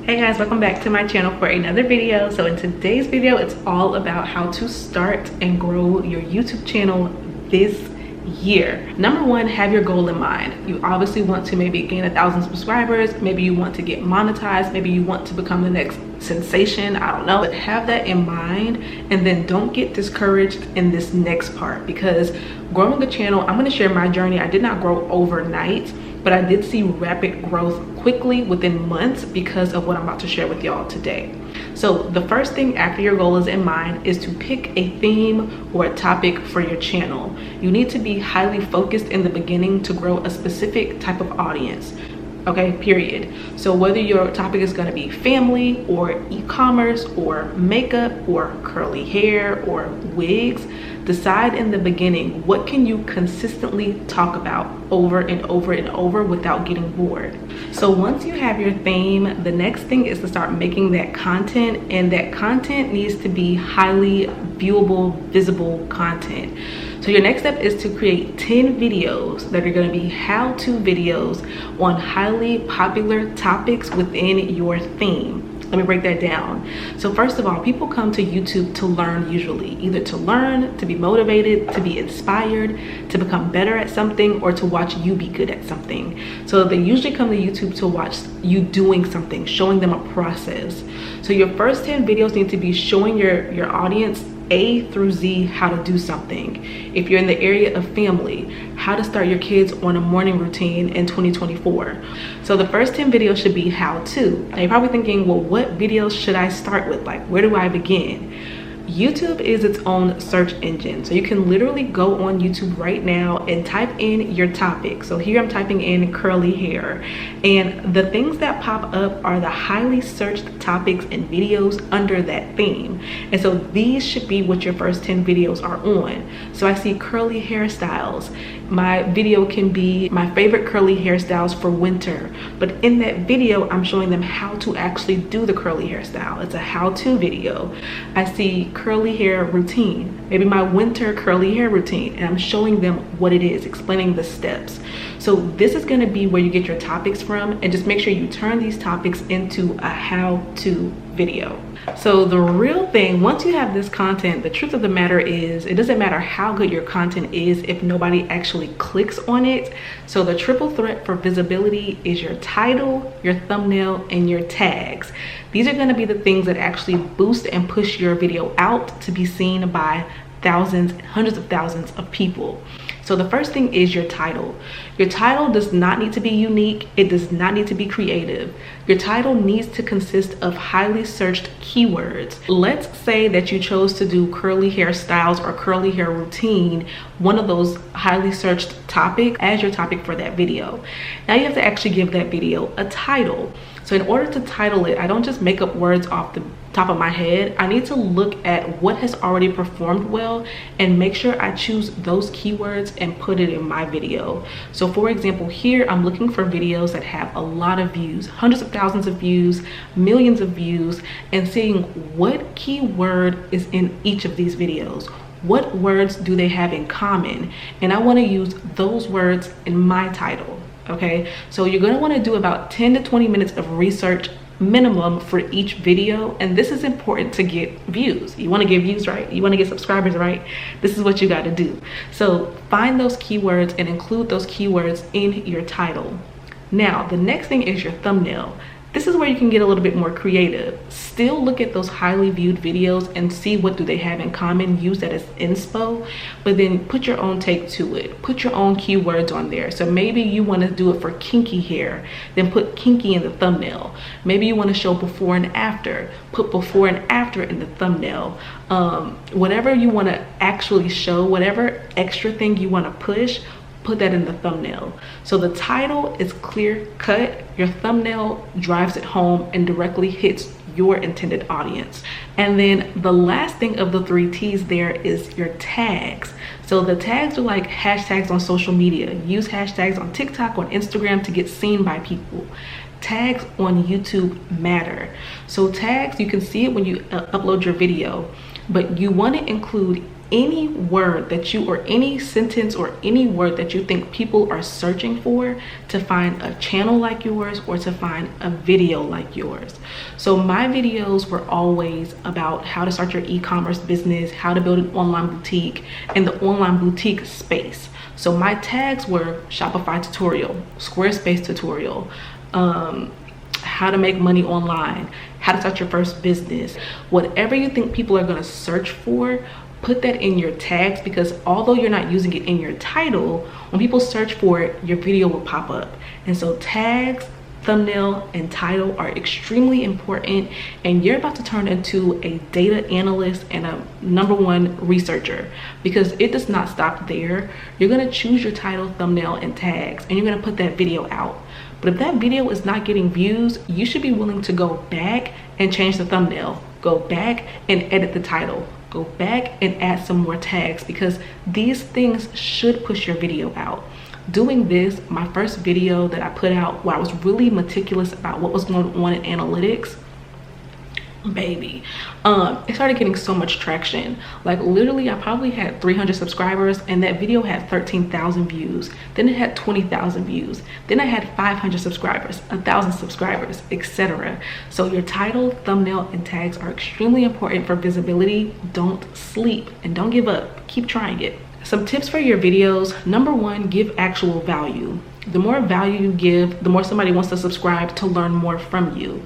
Hey guys, welcome back to my channel for another video. So in today's video, it's all about how to start and grow your YouTube channel this year. Number one, have your goal in mind. You obviously want to maybe gain 1,000 subscribers, maybe you want to get monetized, maybe you want to become the next sensation, I don't know, but have that in mind and then don't get discouraged in this next part, because growing a channel, I'm going to share my journey. I did not grow overnight, but I did see rapid growth quickly within months because of what I'm about to share with y'all today. So the first thing after your goal is in mind is to pick a theme or a topic for your channel. You need to be highly focused in the beginning to grow a specific type of audience. Okay, period. So whether your topic is going to be family or e-commerce or makeup or curly hair or wigs, decide in the beginning, what can you consistently talk about over and over and over without getting bored? So once you have your theme, the next thing is to start making that content, and that content needs to be highly viewable, visible content. So your next step is to create 10 videos that are going to be how-to videos on highly popular topics within your theme. Let me break that down. So first of all, people come to YouTube to learn, usually either to learn, to be motivated, to be inspired, to become better at something, or to watch you be good at something. So they usually come to YouTube to watch you doing something, showing them a process. So your first 10 videos need to be showing your audience A through Z how to do something. If you're in the area of family, how to start your kids on a morning routine in 2024. So the first 10 videos should be how to. Now you're probably thinking, well, what videos should I start with? Like, where do I begin? YouTube is its own search engine. So you can literally go on YouTube right now and type in your topic. So here I'm typing in curly hair, and the things that pop up are the highly searched topics and videos under that theme. And so these should be what your first 10 videos are on. So I see curly hairstyles. My video can be my favorite curly hairstyles for winter, but in that video I'm showing them how to actually do the curly hairstyle. It's a how-to video. I see curly hair routine, maybe my winter curly hair routine, and I'm showing them what it is, explaining the steps. So this is going to be where you get your topics from, and just make sure you turn these topics into a how-to video. So the real thing, once you have this content, the truth of the matter is it doesn't matter how good your content is if nobody actually clicks on it. So the triple threat for visibility is your title, your thumbnail, and your tags. These are going to be the things that actually boost and push your video out to be seen by thousands, hundreds of thousands of people. So the first thing is your title. Your title does not need to be unique. It does not need to be creative. Your title needs to consist of highly searched keywords. Let's say that you chose to do curly hair styles or curly hair routine, one of those highly searched topics as your topic for that video. Now you have to actually give that video a title. So in order to title it, I don't just make up words off the top of my head. I need to look at what has already performed well and make sure I choose those keywords and put it in my video. So for example, here I'm looking for videos that have a lot of views, hundreds of thousands of views, millions of views, and seeing what keyword is in each of these videos. What words do they have in common? And I want to use those words in my title. Okay, so you're going to want to do about 10 to 20 minutes of research minimum for each video, and this is important to get views. You want to get views, right? You want to get subscribers, right? This is what you got to do. So find those keywords and include those keywords in your title. Now the next thing is your thumbnail. This is where you can get a little bit more creative. Still look at those highly viewed videos and see what do they have in common. Use that as inspo, but then put your own take to it. Put your own keywords on there. So maybe you want to do it for kinky hair, then put kinky in the thumbnail. Maybe you want to show before and after, put before and after in the thumbnail. Whatever you want to actually show, whatever extra thing you want to push, put that in the thumbnail. So the title is clear cut, your thumbnail drives it home and directly hits your intended audience. And then the last thing of the 3 T's there is your tags. So the tags are like hashtags on social media. Use hashtags on TikTok, on Instagram to get seen by people. Tags on YouTube matter. So tags, you can see it when you upload your video, but you want to include any word that you, or any sentence or any word that you think people are searching for to find a channel like yours or to find a video like yours. So my videos were always about how to start your e-commerce business, how to build an online boutique, in the online boutique space. So my tags were Shopify tutorial, Squarespace tutorial, how to make money online, how to start your first business. Whatever you think people are going to search for, put that in your tags, because although you're not using it in your title, when people search for it, your video will pop up. And so tags, thumbnail, and title are extremely important, and you're about to turn into a data analyst and a #1 researcher, because it does not stop there. You're going to choose your title, thumbnail, and tags, and you're going to put that video out. But if that video is not getting views, you should be willing to go back and change the thumbnail, go back and edit the title, go back and add some more tags, because these things should push your video out. Doing this, my first video that I put out where I was really meticulous about what was going on in analytics, baby, it started getting so much traction. Like literally I probably had 300 subscribers, and that video had 13,000 views, then it had 20,000 views, then I had 500 subscribers, 1,000 subscribers, etc. So your title, thumbnail, and tags are extremely important for visibility. Don't sleep and don't give up, keep trying it. Some tips for your videos: #1, give actual value. The more value you give, the more somebody wants to subscribe to learn more from you.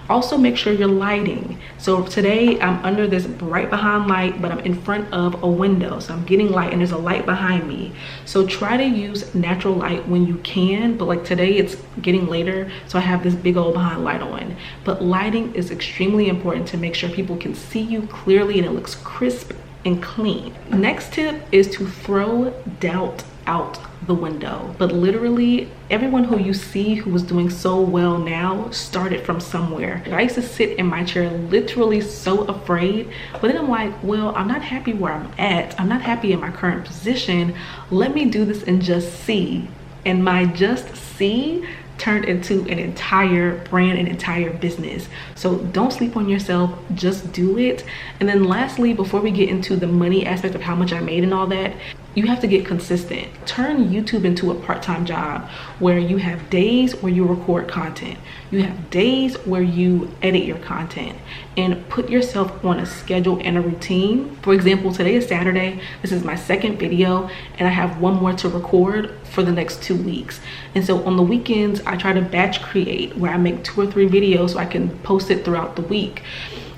Also, make sure you're lighting. So today I'm under this bright behind light, but I'm in front of a window, so I'm getting light and there's a light behind me. So try to use natural light when you can, but like today it's getting later, so I have this big old behind light on. But lighting is extremely important to make sure people can see you clearly and it looks crisp and clean. Next tip is to throw doubt out the window. But literally everyone who you see who was doing so well now started from somewhere. I used to sit in my chair literally so afraid, but then I'm like, well, I'm not happy where I'm at, I'm not happy in my current position, let me do this and just see. And my just see turned into an entire brand, an entire business. So don't sleep on yourself, just do it. And then lastly, before we get into the money aspect of how much I made and all that, you have to get consistent. Turn YouTube into a part-time job where you have days where you record content, you have days where you edit your content, and put yourself on a schedule and a routine. For example, today is Saturday, this is my second video, and I have one more to record for the next 2 weeks. And so on the weekends, I try to batch create where I make 2 or 3 videos so I can post it throughout the week.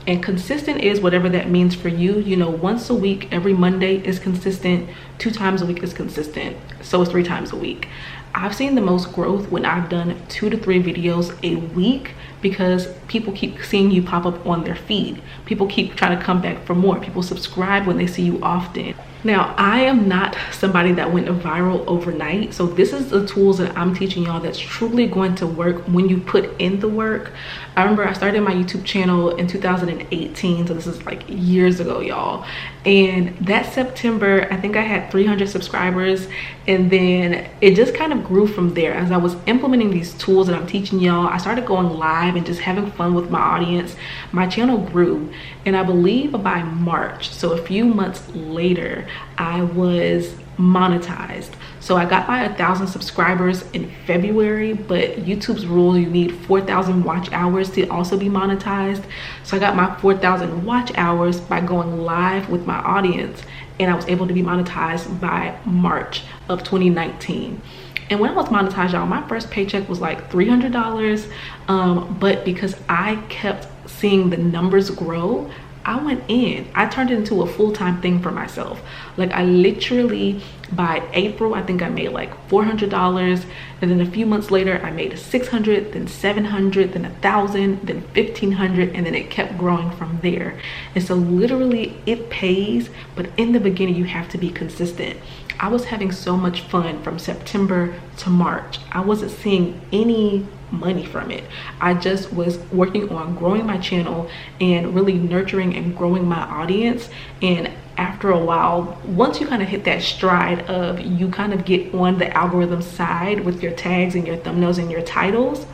And consistent is whatever that means for you. You know, once a week, every Monday is consistent, 2 times a week is consistent, so it's 3 times a week. I've seen the most growth when I've done 2 to 3 videos a week, because people keep seeing you pop up on their feed. People keep trying to come back for more. People subscribe when they see you often. Now, I am not somebody that went viral overnight, so this is the tools that I'm teaching y'all that's truly going to work when you put in the work. I remember I started my YouTube channel in 2018, so this is like years ago, y'all. And that September, I think I had 300 subscribers, and then it just kind of grew from there. As I was implementing these tools that I'm teaching y'all, I started going live and just having fun with my audience. My channel grew, and I believe by March, so a few months later, I was monetized. So I got my 1,000 subscribers in February, but YouTube's rule, you need 4,000 watch hours to also be monetized. So I got my 4,000 watch hours by going live with my audience, and I was able to be monetized by March of 2019. And when I was monetized, y'all, my first paycheck was like $300, but because I kept seeing the numbers grow, I went in. I turned it into a full-time thing for myself. Like I literally, by April, I think I made like $400, and then a few months later I made $600, then $700, then $1,000, then $1,500, and then it kept growing from there. And so literally it pays, but in the beginning you have to be consistent. I was having so much fun from September to March. I wasn't seeing any money from it. I just was working on growing my channel and really nurturing and growing my audience. And after a while, once you kind of hit that stride of you kind of get on the algorithm side with your tags and your thumbnails and your titles,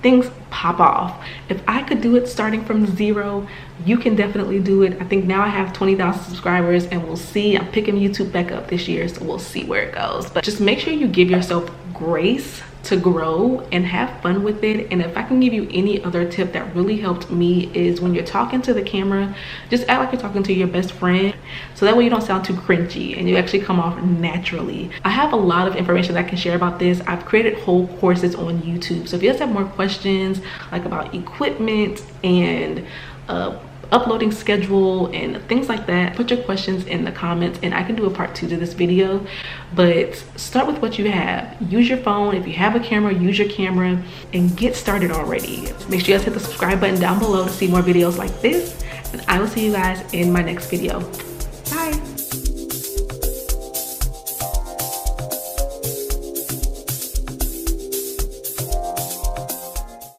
things pop off. If I could do it starting from 0, you can definitely do it. I think now I have 20,000 subscribers, and we'll see. I'm picking YouTube back up this year, so we'll see where it goes. But just make sure you give yourself grace to grow and have fun with it. And if I can give you any other tip that really helped me, is when you're talking to the camera, just act like you're talking to your best friend, so that way you don't sound too cringy and you actually come off naturally. I have a lot of information that I can share about this. I've created whole courses on YouTube, so if you guys have more questions like about equipment and uploading schedule and things like that, put your questions in the comments and I can do a part 2 to this video. But start with what you have. Use your phone. If you have a camera, use your camera and get started already. Make sure you guys hit the subscribe button down below to see more videos like this, and I will see you guys in my next video.